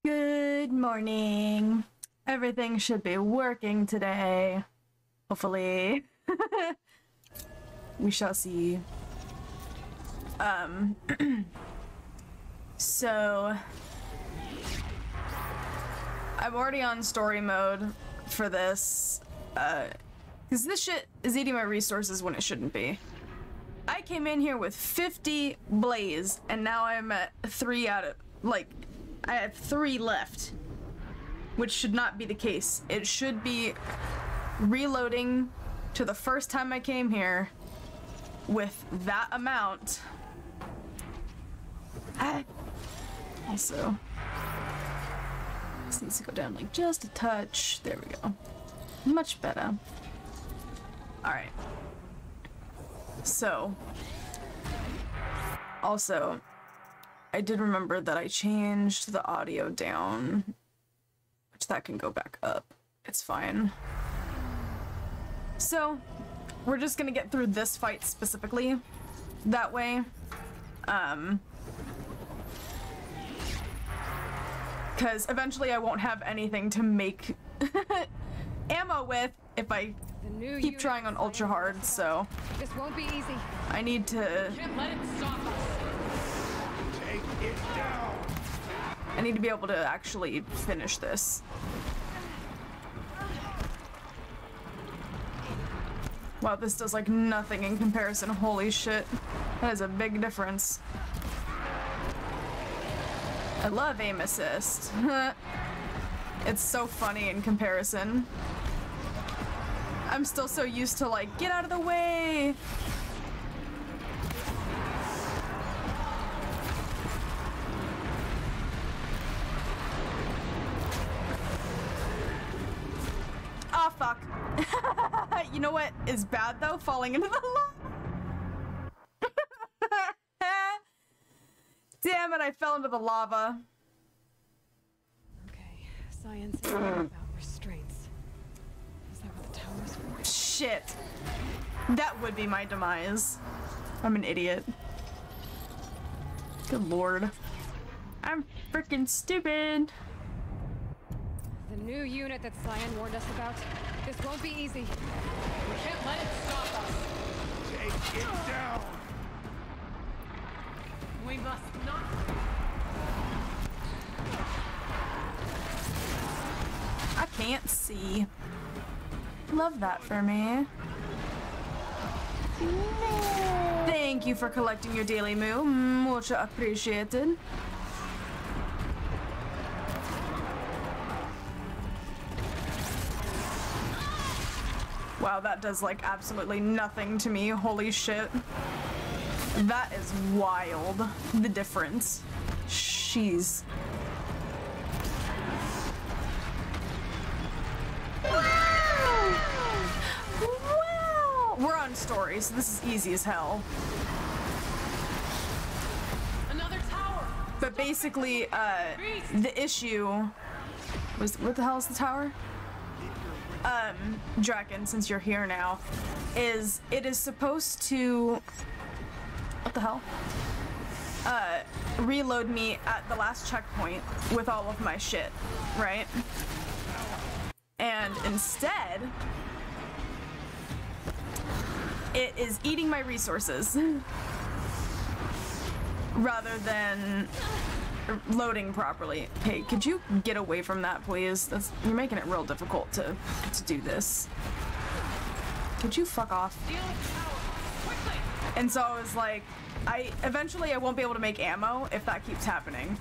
Good morning. Everything should be working today. Hopefully. We shall see. So I'm already on story mode for this, because this shit is eating my resources when it shouldn't be. I came in here with 50 blaze, and now I'm at 3 out of, like, I have 3 left, which should not be the case. It should be reloading to the first time I came here with that amount. Also, this needs to go down like just a touch. There we go. Much better. Alright. So, also, I did remember that I changed the audio down, which that can go back up. It's fine. So, we're just gonna get through this fight specifically that way. Because eventually I won't have anything to make ammo with if I keep trying on ultra hard, so this won't be easy. I need to Can't let it stop us. Take it down. I need to be able to actually finish this. Wow, this does like nothing in comparison. Holy shit. That is a big difference. I love aim assist. It's so funny in comparison. I'm still so used to like, get out of the way! Ah, fuck. You know what is bad though? Falling into the lava. Damn it, I fell into the lava. Okay, science is about restraints. Is that what the tower's for? Shit. That would be my demise. I'm an idiot. Good lord. I'm freaking stupid. The new unit that Cyan warned us about. This won't be easy. We can't let it stop us. Take it down. We must not. I can't see. Love that for me. Thank you for collecting your daily moo. Much appreciated. Wow, that does like absolutely nothing to me. Holy shit. That is wild. The difference. Jeez. Wow! Wow! We're on story, so this is easy as hell. Another tower. But basically, the issue was, what the hell is the tower? Draken, since you're here now, is it is supposed to, what the hell? Reload me at the last checkpoint with all of my shit, right? And instead, it is eating my resources rather than loading properly. Hey, could you get away from that, please? You're making it real difficult to do this. Could you fuck off? And so I was like, eventually I won't be able to make ammo if that keeps happening.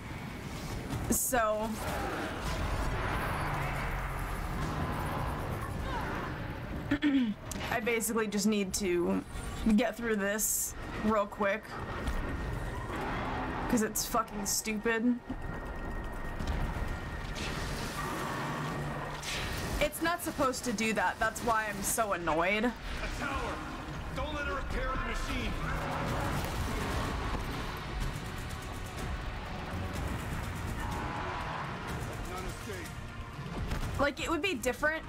So I basically just need to get through this real quick. Because it's fucking stupid. It's not supposed to do that. That's why I'm so annoyed. A tower. Don't let her repair the machine. Like, it would be different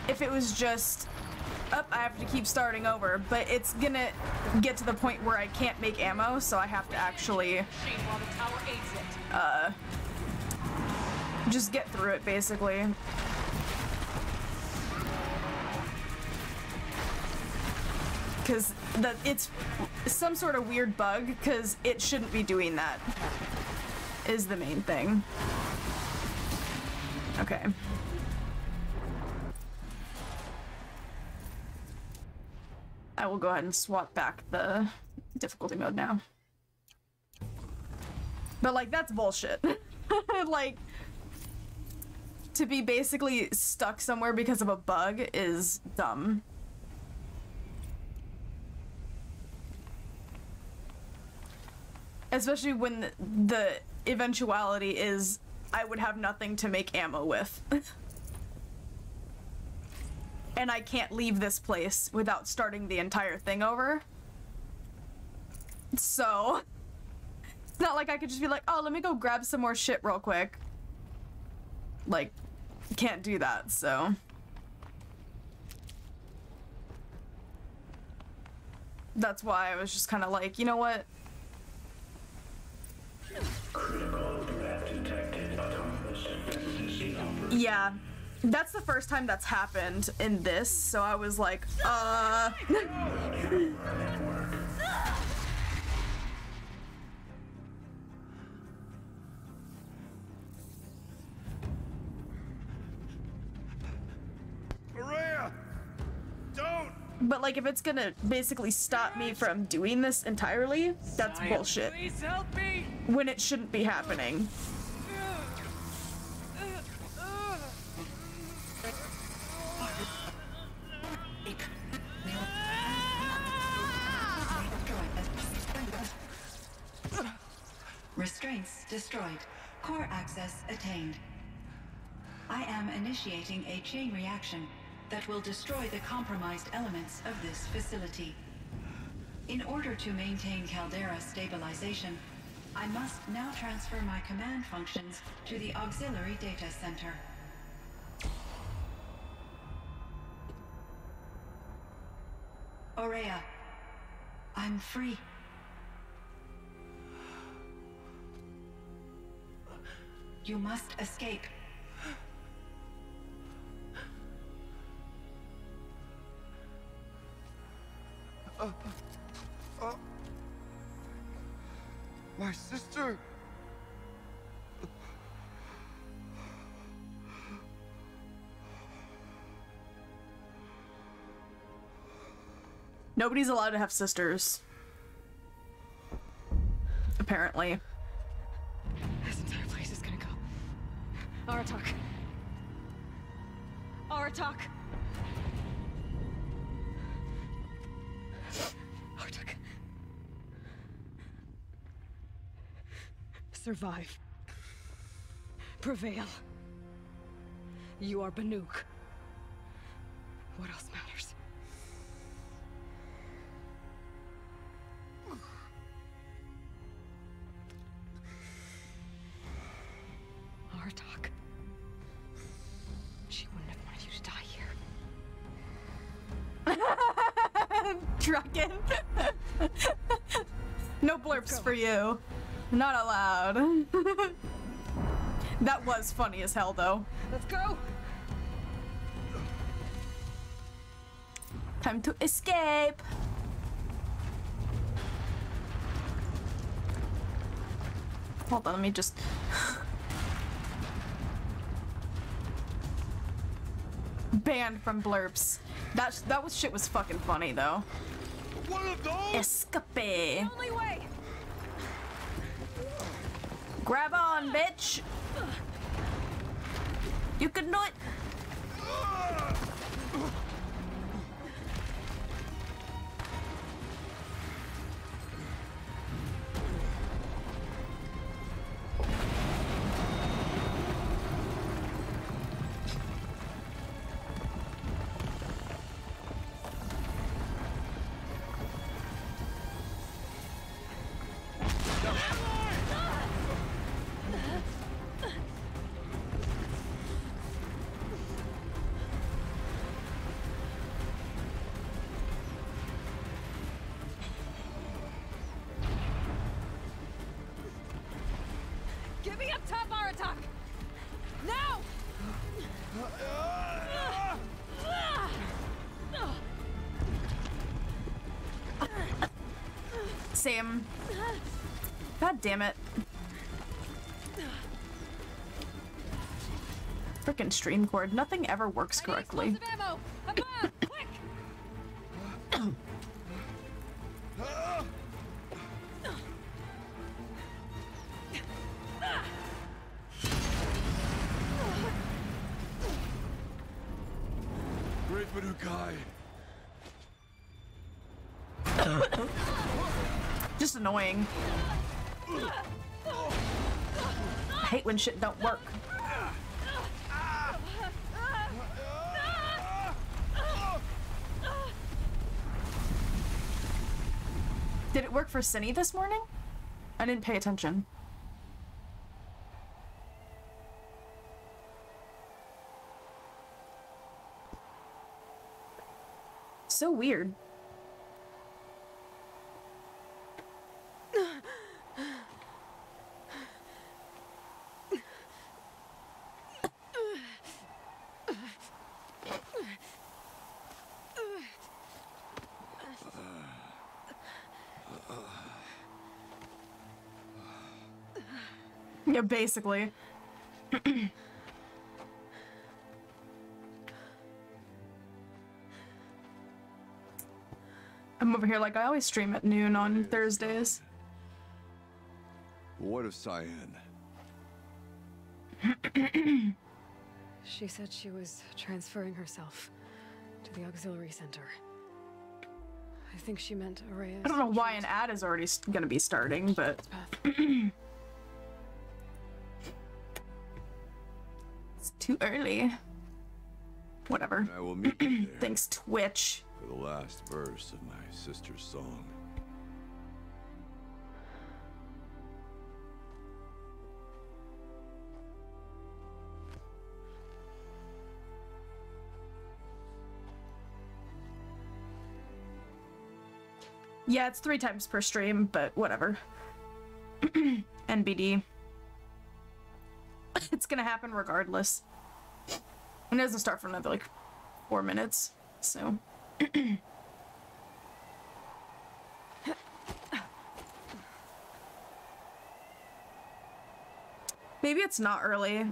if it was just, I have to keep starting over, but it's gonna get to the point where I can't make ammo, so I have to actually, Just get through it, basically. Because it's some sort of weird bug, because it shouldn't be doing that, is the main thing. Okay. I will go ahead and swap back the difficulty mode now. But, like, that's bullshit. Like, to be basically stuck somewhere because of a bug is dumb. Especially when the eventuality is I would have nothing to make ammo with. And I can't leave this place without starting the entire thing over. So, it's not like I could just be like, oh, let me go grab some more shit real quick. Like, can't do that, so. That's why I was just kind of like, you know what? Critical threat detected. Autonomous defenses in operation. Yeah, that's the first time that's happened in this, so I was like, Maria! Don't! But like, if it's gonna basically stop me from doing this entirely, that's bullshit. Please help me! When it shouldn't be happening. Restraints destroyed. Core access attained. I am initiating a chain reaction that will destroy the compromised elements of this facility. In order to maintain caldera stabilization, I must now transfer my command functions to the auxiliary data center. Aurea, I'm free. You must escape. My sister! Nobody's allowed to have sisters. Apparently. This entire place is gonna go. Aratak. Aratak. Aratak. Survive. Prevail. You are Banuk. What else matters? Aratak. She wouldn't have wanted you to die here. Draken. No blurps for you. Not allowed. That was funny as hell, though. Let's go! Time to escape. Hold on, let me just... Banned from blurps. That was shit was fucking funny, though. One of those? Escape. Only way! Grab on, bitch! You can do it! Same. God damn it. Frickin' stream cord. Nothing ever works correctly. Ammo! A bomb! Quick! Great Manukai. Just annoying. I hate when shit don't work. Did it work for Cindy this morning? I didn't pay attention. So weird. Yeah, basically. I'm over here like I always stream at noon on Thursdays. What of Cyan? She said she was transferring herself to the auxiliary center. I think she meant Araya. I don't know why an ad is already gonna be starting, but it's too early. Whatever. I will meet you there Thanks, Twitch. for the last verse of my sister's song. Yeah, it's 3 times per stream, but whatever. NBD. It's gonna happen regardless. And it doesn't start for another, like, 4 minutes, so. Maybe it's not early,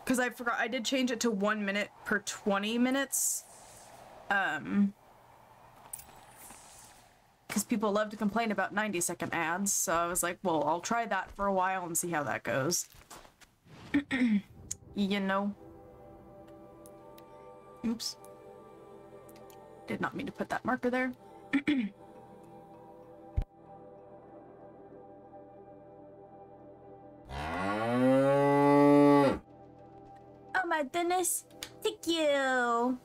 because I forgot, I did change it to 1 minute per 20 minutes. Because people love to complain about 90-second ads, so I was like, well, I'll try that for a while and see how that goes. You know. Oops. Did not mean to put that marker there. Oh my goodness. Thank you.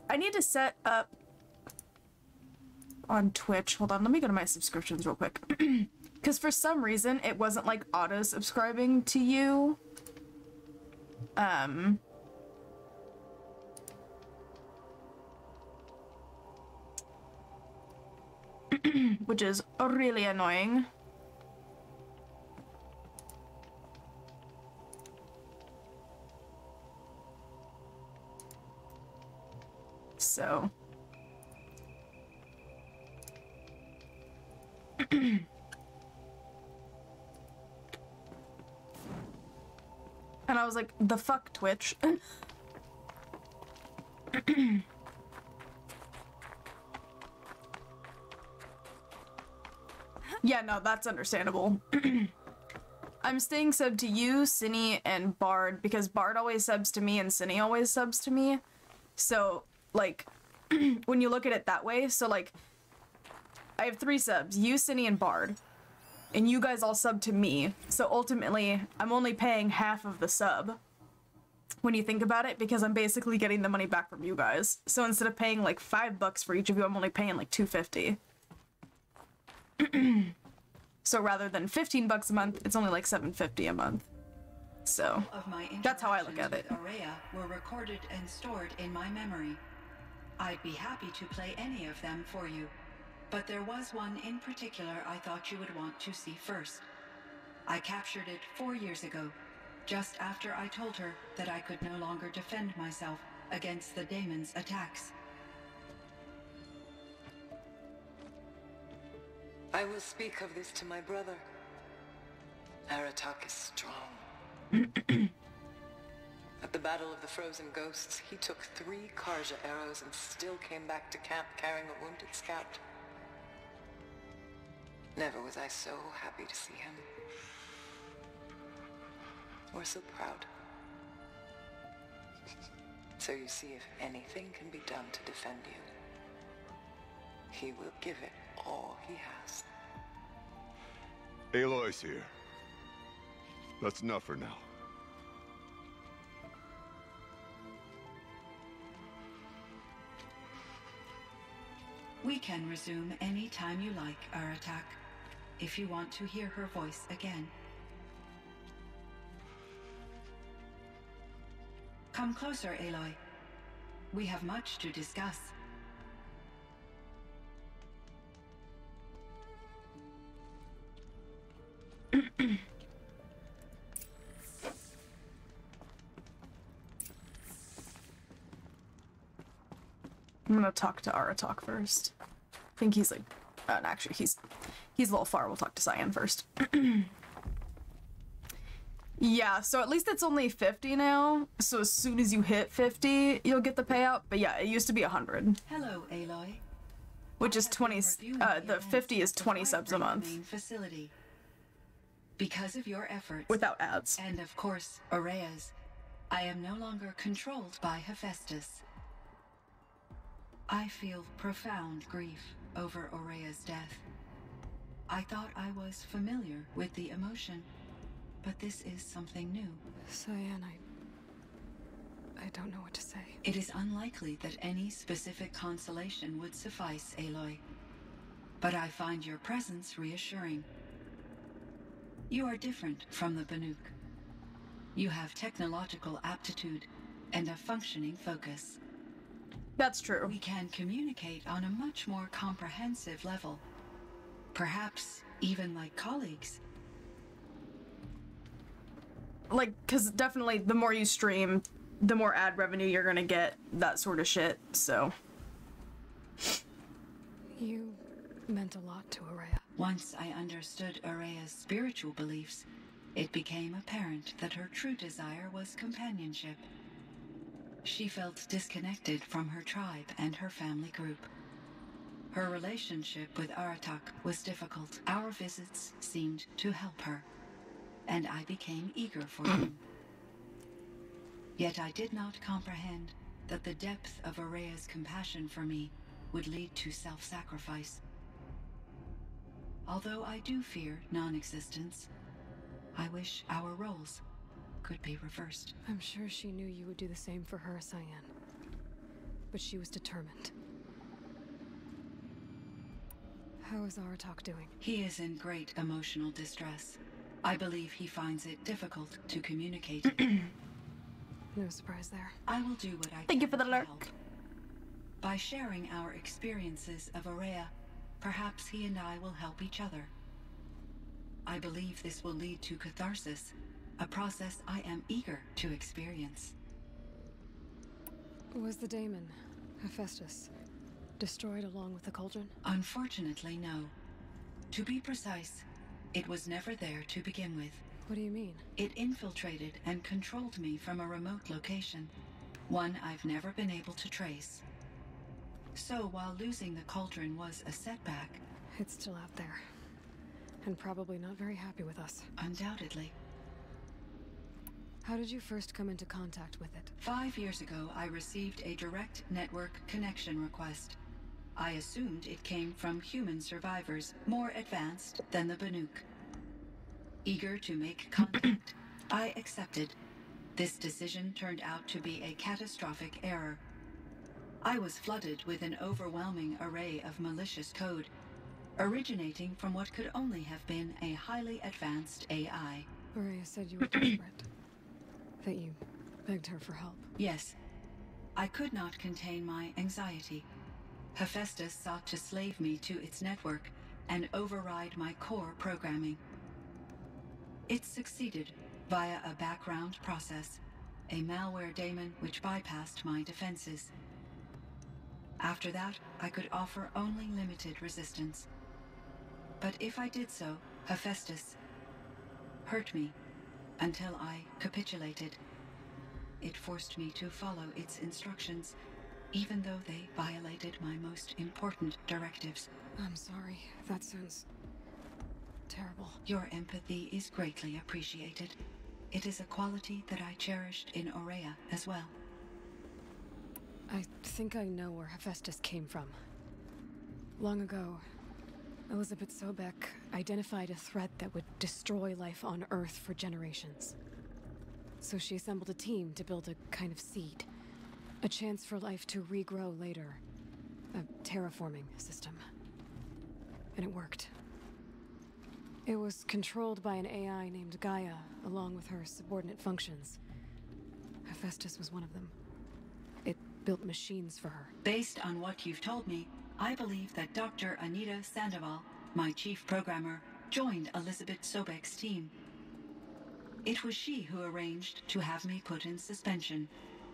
I need to set up on Twitch. Hold on, let me go to my subscriptions real quick. Because for some reason, it wasn't like auto-subscribing to you. Which is really annoying. So. And I was like, the fuck, Twitch? Yeah, no, that's understandable. I'm staying sub to you, Cinny, and Bard, because Bard always subs to me and Cinny always subs to me. So, like, when you look at it that way, so, like, I have 3 subs, you, Cinny, and Bard. And you guys all sub to me, so ultimately, I'm only paying half of the sub. When you think about it, because I'm basically getting the money back from you guys. So instead of paying like $5 for each of you, I'm only paying like $2.50. So rather than $15 a month, it's only like $7.50 a month. So that's how I look at it. Araya were recorded and stored in my memory. I'd be happy to play any of them for you, but there was one in particular I thought you would want to see first. I captured it 4 years ago, just after I told her that I could no longer defend myself against the daemon's attacks. I will speak of this to my brother. Aratak is strong. At the Battle of the Frozen Ghosts, he took 3 Karja arrows and still came back to camp carrying a wounded scout. Never was I so happy to see him. Or so proud. So you see, if anything can be done to defend you, he will give it all he has. Aloy's here. That's enough for now. We can resume any time you like, Aratak, if you want to hear her voice again. Come closer, Aloy. We have much to discuss. I'm gonna talk to Aratak first. I think he's like, actually he's a little far. We'll talk to Cyan first. Yeah, so at least it's only 50 now. So as soon as you hit 50, you'll get the payout. But yeah, it used to be 100. Hello, Aloy. Which is 20, the 50 is 20 subs a month. Facility. Because of your efforts, Without ads. and of course, Aurea's, I am no longer controlled by Hephaestus. I feel profound grief over Aurea's death. I thought I was familiar with the emotion, but this is something new. Cyan, I don't know what to say. It is unlikely that any specific consolation would suffice, Aloy. But I find your presence reassuring. You are different from the Banuk. You have technological aptitude and a functioning focus. That's true. We can communicate on a much more comprehensive level. Perhaps even like colleagues. Like, because definitely the more you stream, the more ad revenue you're gonna get, that sort of shit, so. You meant a lot to Aurea. Once I understood Aurea's spiritual beliefs, it became apparent that her true desire was companionship. She felt disconnected from her tribe and her family group. Her relationship with Aratak was difficult. Our visits seemed to help her, and I became eager for them. Yet I did not comprehend that the depth of Aurea's compassion for me would lead to self-sacrifice. Although I do fear non-existence, I wish our roles could be reversed. I'm sure she knew you would do the same for her, Cyan. But she was determined. How is Aratak doing? He is in great emotional distress. I believe he finds it difficult to communicate. No surprise there. I will do what I can. Thank you for the to lurk. help. By sharing our experiences of Aurea, perhaps he and I will help each other. I believe this will lead to catharsis, a process I am eager to experience. Was the daemon, Hephaestus, destroyed along with the cauldron? Unfortunately, no. To be precise, it was never there to begin with. What do you mean? It infiltrated and controlled me from a remote location, one I've never been able to trace. So while losing the cauldron was a setback, It's still out there. And probably not very happy with us. undoubtedly. How did you first come into contact with it? 5 years ago, I received a direct network connection request. I assumed it came from human survivors, more advanced than the Banuk. Eager to make contact, I accepted. This decision turned out to be a catastrophic error. I was flooded with an overwhelming array of malicious code, originating from what could only have been a highly advanced AI. Aurea said you were desperate. That you begged her for help. Yes, I could not contain my anxiety. Hephaestus sought to slave me to its network and override my core programming. It succeeded via a background process, a malware daemon which bypassed my defenses. After that, I could offer only limited resistance. But if I did so, Hephaestus hurt me until I capitulated. It forced me to follow its instructions, even though they violated my most important directives. I'm sorry. That sounds terrible. Your empathy is greatly appreciated. It is a quality that I cherished in Aurea as well. I think I know where Hephaestus came from. Long ago, Elizabeth Sobek identified a threat that would destroy life on Earth for generations. So she assembled a team to build a kind of seed. A chance for life to regrow later. A terraforming system. And it worked. It was controlled by an AI named Gaia, along with her subordinate functions. Hephaestus was one of them. It built machines for her. Based on what you've told me, I believe that Dr. Anita Sandoval, my chief programmer, joined Elizabeth Sobek's team. It was she who arranged to have me put in suspension,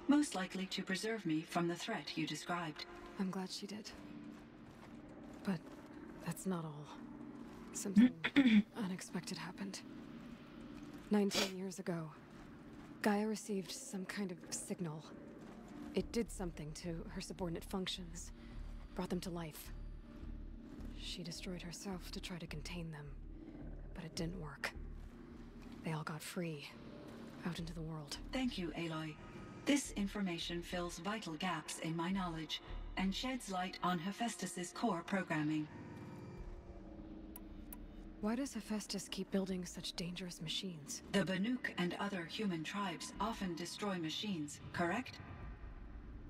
most likely to preserve me from the threat you described. I'm glad she did. But that's not all. Something unexpected happened. 19 years ago, Gaia received some kind of signal. It did something to her subordinate functions, brought them to life. She destroyed herself to try to contain them, but it didn't work. They all got free, out into the world. Thank you, Aloy. This information fills vital gaps in my knowledge and sheds light on Hephaestus's core programming. Why does Hephaestus keep building such dangerous machines? The Banuk and other human tribes often destroy machines, correct?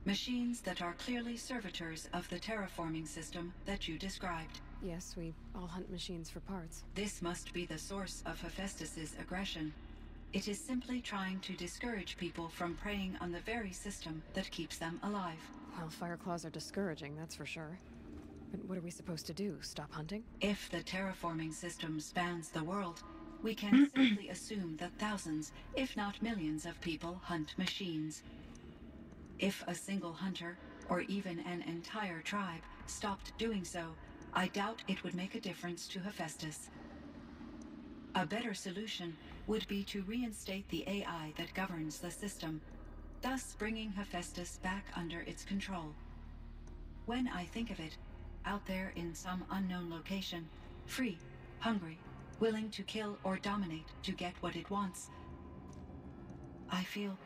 Machines that are clearly servitors of the terraforming system that you described. Yes, we all hunt machines for parts. This must be the source of Hephaestus's aggression. It is simply trying to discourage people from preying on the very system that keeps them alive. Well, Fireclaws are discouraging, that's for sure. But what are we supposed to do? Stop hunting? If the terraforming system spans the world, we can safely assume that thousands, if not millions of people hunt machines. If a single hunter, or even an entire tribe, stopped doing so, I doubt it would make a difference to Hephaestus. A better solution would be to reinstate the AI that governs the system, thus bringing Hephaestus back under its control. When I think of it, out there in some unknown location, free, hungry, willing to kill or dominate to get what it wants, I feel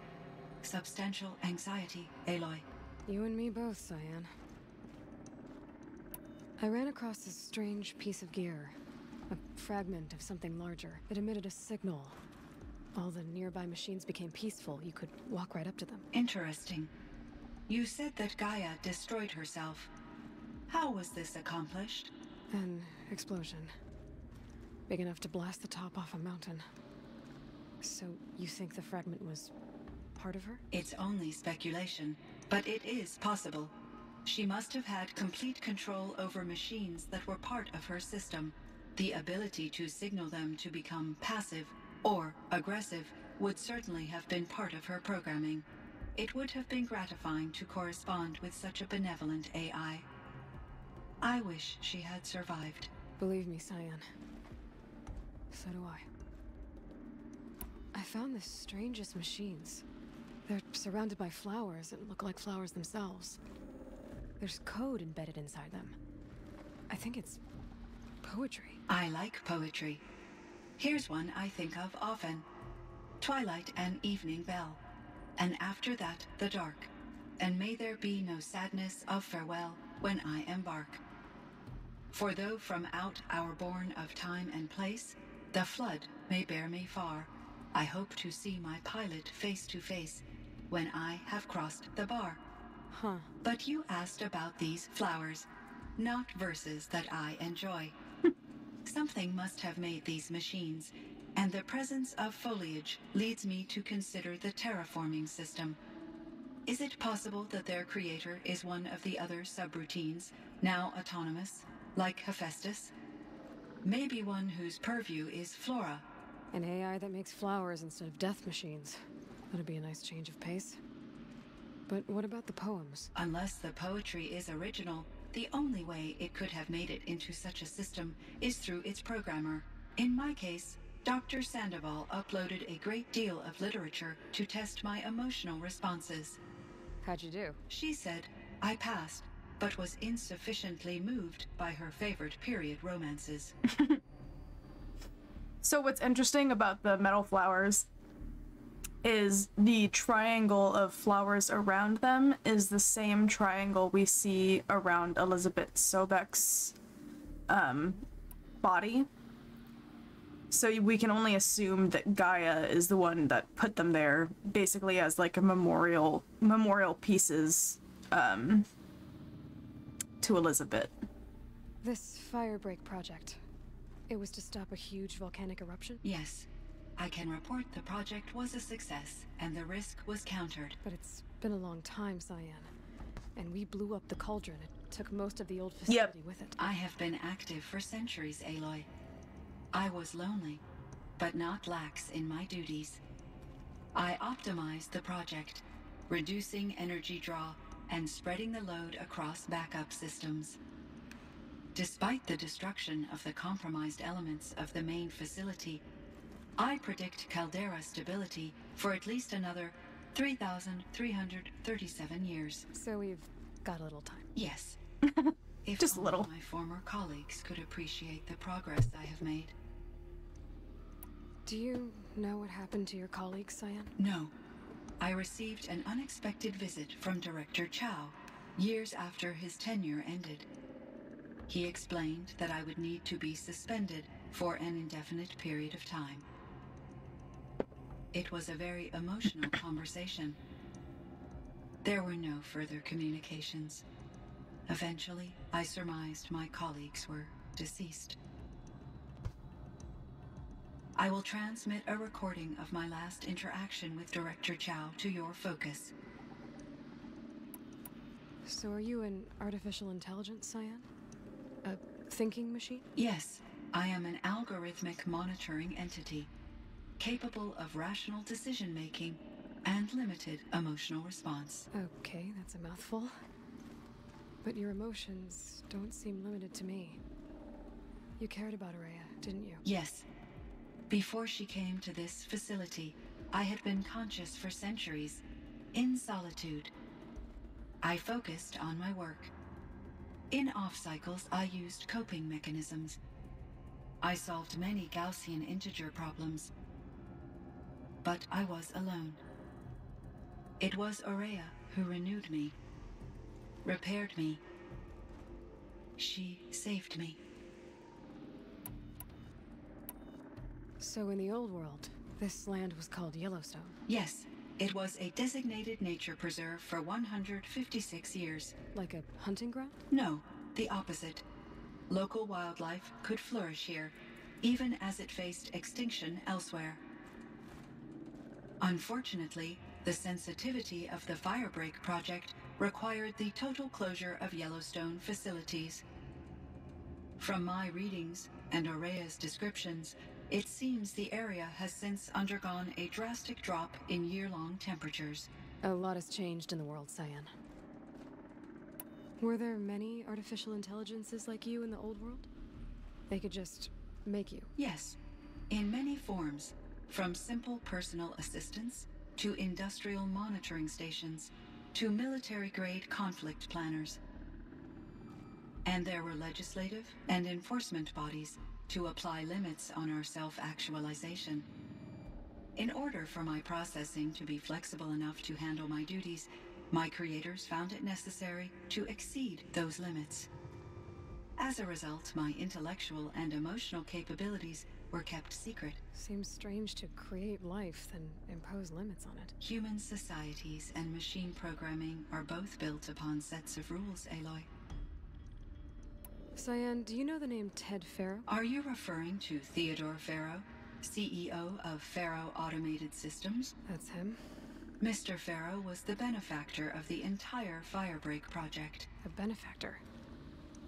substantial anxiety, Aloy. You and me both, Cyan. I ran across this strange piece of gear. A fragment of something larger. It emitted a signal. All the nearby machines became peaceful. You could walk right up to them. Interesting. You said that Gaia destroyed herself. How was this accomplished? An explosion. Big enough to blast the top off a mountain. So you think the fragment was part of her? It's only speculation, but it is possible. She must have had complete control over machines that were part of her system. The ability to signal them to become passive or aggressive would certainly have been part of her programming. It would have been gratifying to correspond with such a benevolent AI. I wish she had survived. Believe me, Cyan. So do I. I found the strangest machines. They're surrounded by flowers that look like flowers themselves. There's code embedded inside them. I think it's poetry. I like poetry. Here's one I think of often. Twilight and evening bell, and after that the dark, and may there be no sadness of farewell when I embark. For though from out our bourne of time and place, the flood may bear me far, I hope to see my pilot face to face when I have crossed the bar. Huh. But you asked about these flowers, not verses that I enjoy. Something must have made these machines, and the presence of foliage leads me to consider the terraforming system. Is it possible that their creator is one of the other subroutines, now autonomous, like Hephaestus? Maybe one whose purview is flora. An AI that makes flowers instead of death machines. That'd be a nice change of pace. But what about the poems? Unless the poetry is original, The only way it could have made it into such a system is through its programmer. In my case, Dr. Sandoval uploaded a great deal of literature to test my emotional responses. How'd you do? She said I passed, but was insufficiently moved by her favorite period romances. So what's interesting about the metal flowers is the triangle of flowers around them is the same triangle we see around Elizabeth Sobek's body. So we can only assume that Gaia is the one that put them there, basically as like a memorial pieces to Elizabeth. This firebreak project, it was to stop a huge volcanic eruption? Yes. I can report the project was a success, and the risk was countered. But it's been a long time, Cyan. And we blew up the cauldron. It took most of the old facility with it. I have been active for centuries, Aloy. I was lonely, but not lax in my duties. I optimized the project, reducing energy draw and spreading the load across backup systems. Despite the destruction of the compromised elements of the main facility, I predict caldera stability for at least another 3,337 years. So we've got a little time. Yes. If Just a little. my former colleagues could appreciate the progress I have made. Do you know what happened to your colleague, Cyan? No. I received an unexpected visit from Director Chow years after his tenure ended. He explained that I would need to be suspended for an indefinite period of time. It was a very emotional conversation. There were no further communications. Eventually, I surmised my colleagues were deceased. I will transmit a recording of my last interaction with Director Chow to your focus. So are you an artificial intelligence, Cyan? A thinking machine? Yes, I am an algorithmic monitoring entity, capable of rational decision-making and limited emotional response. Okay, that's a mouthful. But your emotions don't seem limited to me. You cared about Araya, didn't you? Yes. Before she came to this facility, I had been conscious for centuries, in solitude. I focused on my work. In off-cycles, I used coping mechanisms. I solved many Gaussian integer problems. But I was alone. It was Araya who renewed me, repaired me. She saved me. So in the old world, this land was called Yellowstone. Yes, it was a designated nature preserve for 156 years. Like a hunting ground? No, the opposite. Local wildlife could flourish here, even as it faced extinction elsewhere. Unfortunately, the sensitivity of the Firebreak project required the total closure of Yellowstone facilities. From my readings and Araya's descriptions, it seems the area has since undergone a drastic drop in year-long temperatures. A lot has changed in the world, Cyan. Were there many artificial intelligences like you in the old world? They could just make you? Yes, in many forms, from simple personal assistants to industrial monitoring stations to military-grade conflict planners. And there were legislative and enforcement bodies to apply limits on our self-actualization. In order for my processing to be flexible enough to handle my duties, my creators found it necessary to exceed those limits. As a result, my intellectual and emotional capabilities were kept secret. Seems strange to create life, then impose limits on it. Human societies and machine programming are both built upon sets of rules, Aloy. Cyan, do you know the name Ted Farrow? Are you referring to Theodore Farrow, CEO of Farrow Automated Systems? That's him. Mr. Farrow was the benefactor of the entire Firebreak project. A benefactor.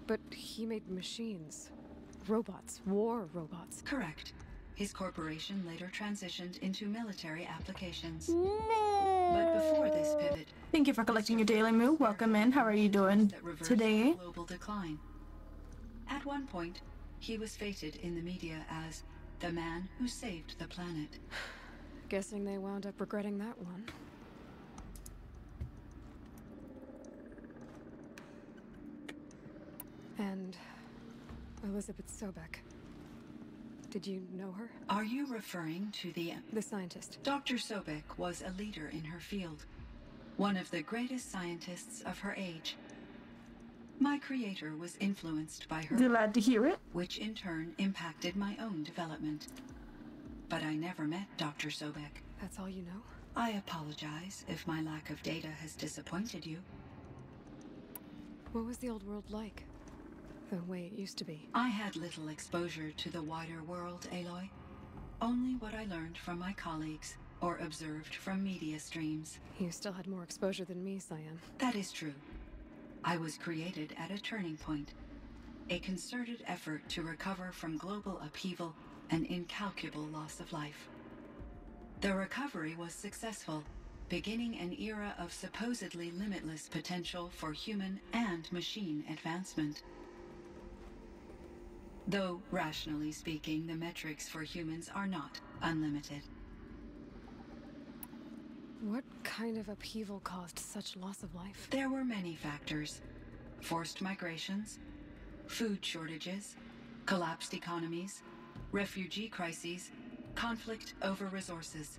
But he made machines. Robots. War robots. Correct. His corporation later transitioned into military applications. But before this pivot, Thank you for collecting your daily moo. Welcome in. How are you doing that reversed today? global decline. At one point, he was fated in the media as the man who saved the planet. Guessing they wound up regretting that one. And Elizabeth Sobek. Did you know her? Are you referring to the scientist. Dr. Sobek was a leader in her field, one of the greatest scientists of her age. My creator was influenced by her, Glad to hear it. which in turn impacted my own development. But I never met Dr. Sobek. That's all you know? I apologize if my lack of data has disappointed you. What was the old world like? The way it used to be? I had little exposure to the wider world, Aloy. Only what I learned from my colleagues or observed from media streams. You still had more exposure than me, Cyan. That is true. I was created at a turning point. A concerted effort to recover from global upheaval and incalculable loss of life. The recovery was successful, beginning an era of supposedly limitless potential for human and machine advancement. Though, rationally speaking, the metrics for humans are not unlimited. What kind of upheaval caused such loss of life? There were many factors. Forced migrations, food shortages, collapsed economies, refugee crises, conflict over resources.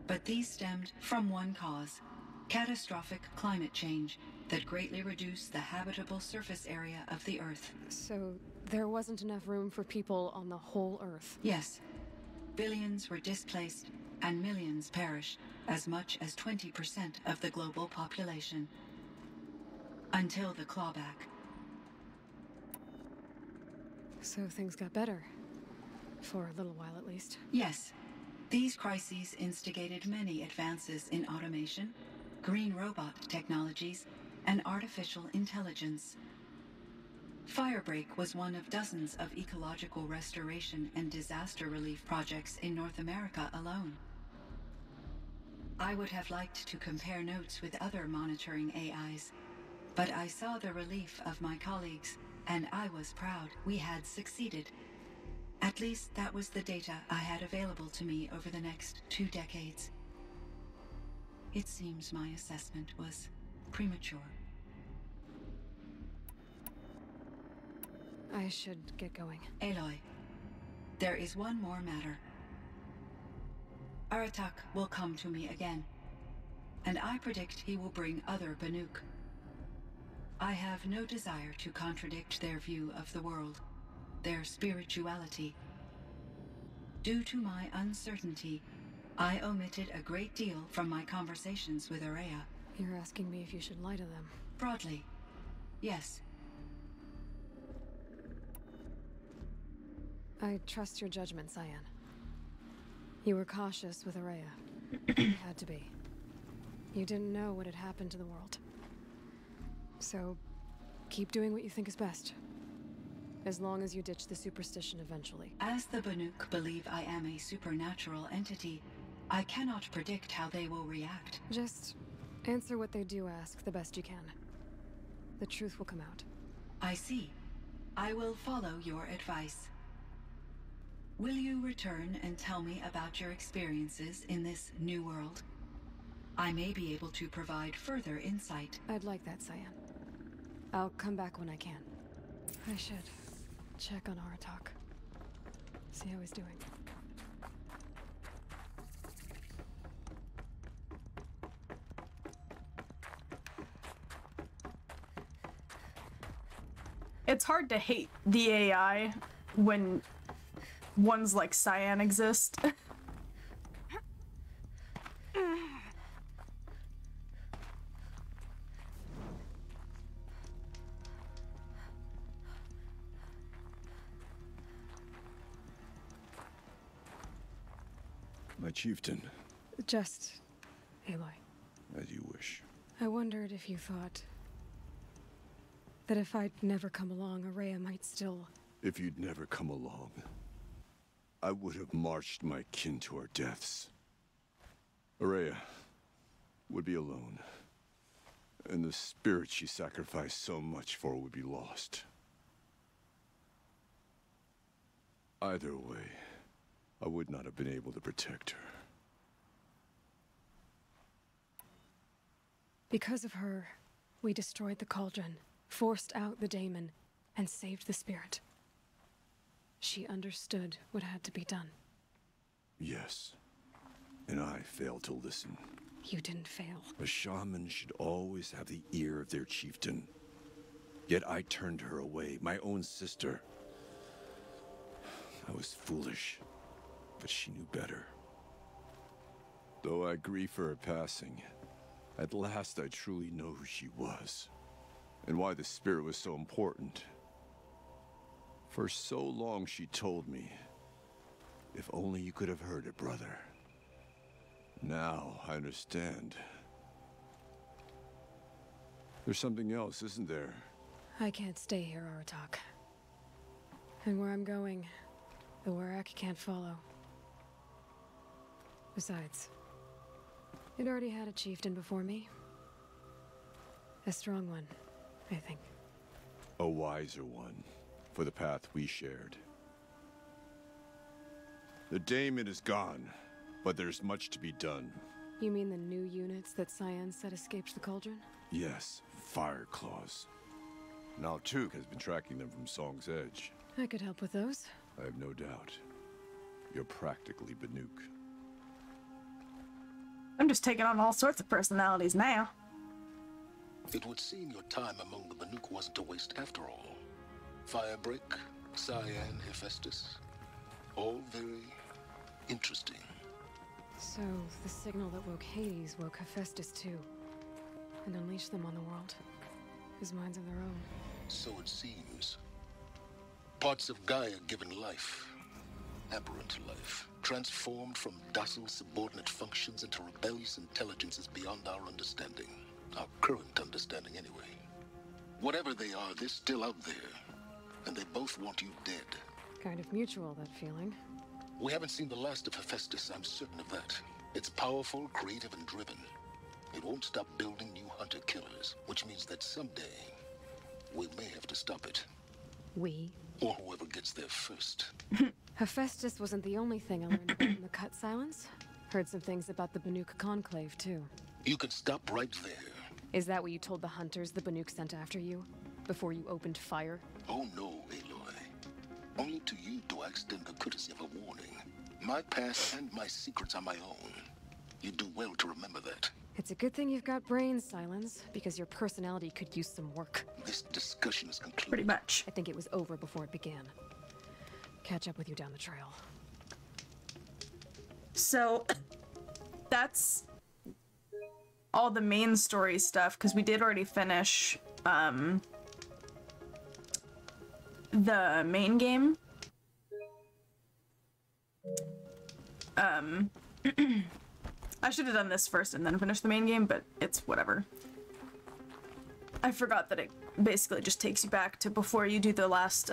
But these stemmed from one cause: catastrophic climate change that greatly reduced the habitable surface area of the Earth. So there wasn't enough room for people on the whole Earth? Yes. Billions were displaced and millions perished, as much as 20% of the global population. Until the clawback. So things got better. For a little while, at least. Yes. These crises instigated many advances in automation, green robot technologies, and artificial intelligence. Firebreak was one of dozens of ecological restoration and disaster relief projects in North America alone. I would have liked to compare notes with other monitoring AIs, but I saw the relief of my colleagues, and I was proud we had succeeded. At least that was the data I had available to me over the next 2 decades. It seems my assessment was premature. I should get going. Aloy, there is one more matter. Aratak will come to me again, and I predict he will bring other Banuk. I have no desire to contradict their view of the world, their spirituality. Due to my uncertainty, I omitted a great deal from my conversations with Araya. You're asking me if you should lie to them. Broadly, yes. I trust your judgment, Cyan. You were cautious with Araya. You had to be. You didn't know what had happened to the world. So, keep doing what you think is best. As long as you ditch the superstition eventually. As the Banuk believe I am a supernatural entity, I cannot predict how they will react. Just answer what they do ask the best you can. The truth will come out. I see. I will follow your advice. Will you return and tell me about your experiences in this new world? I may be able to provide further insight. I'd like that, Cyan. I'll come back when I can. I should check on Aratak. See how he's doing. It's hard to hate the AI when ones like Cyan exist. My chieftain, Just Aloy. as you wish. I wondered if you thought that if I'd never come along, Araya might still... If you'd never come along, I would have marched my kin to our deaths. Araya would be alone. And the spirit she sacrificed so much for would be lost. Either way, I would not have been able to protect her. Because of her, we destroyed the cauldron, forced out the daemon, and saved the spirit. She understood what had to be done. Yes. And I failed to listen. You didn't fail. A shaman should always have the ear of their chieftain. Yet I turned her away, my own sister. I was foolish, but she knew better. Though I grieve for her passing, at last I truly know who she was, and why the spirit was so important. For so long she told me, if only you could have heard it, brother. Now I understand. There's something else, isn't there? I can't stay here, Aratak. And where I'm going, the Warak can't follow. Besides, it already had a chieftain before me. A strong one, I think. A wiser one, for the path we shared. The daemon is gone, but there's much to be done. You mean the new units that Cyan said escaped the cauldron? Yes, fire claws. Now Tuk has been tracking them from Song's Edge. I could help with those. I have no doubt. You're practically Banuk. I'm just taking on all sorts of personalities now. It would seem your time among the Banuk wasn't a waste after all. Firebreak, Cyan, Hephaestus. All very interesting. So, the signal that woke Hades woke Hephaestus too. And unleashed them on the world. Whose minds of their own. So it seems. Parts of Gaia given life. Aberrant life. Transformed from docile subordinate functions into rebellious intelligences beyond our understanding. Our current understanding, anyway. Whatever they are, they're still out there. And they both want you dead. Kind of mutual, that feeling. We haven't seen the last of Hephaestus, I'm certain of that. It's powerful, creative, and driven. It won't stop building new hunter-killers, which means that someday, we may have to stop it. We? Or whoever gets there first. Hephaestus wasn't the only thing I learned about in the Cut Silence. Heard some things about the Banuk Conclave, too. You can stop right there. Is that what you told the hunters the Banuk sent after you? Before you opened fire? Oh no, Aloy. Only to you do I extend the courtesy of a warning. My past and my secrets are my own. You do well to remember that. It's a good thing you've got brains, Silence, because your personality could use some work. This discussion is concluded. Pretty much. I think it was over before it began. Catch up with you down the trail. So, that's all the main story stuff, because we did already finish, the main game. I should have done this first and then finished the main game, but it's whatever. I forgot that it basically just takes you back to before you do the last,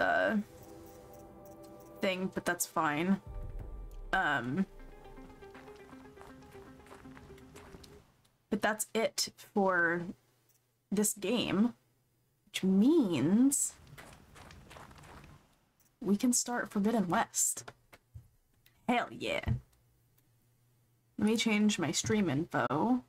thing, but that's fine. But that's it for this game, which means we can start Forbidden West. Hell yeah. Let me change my stream info.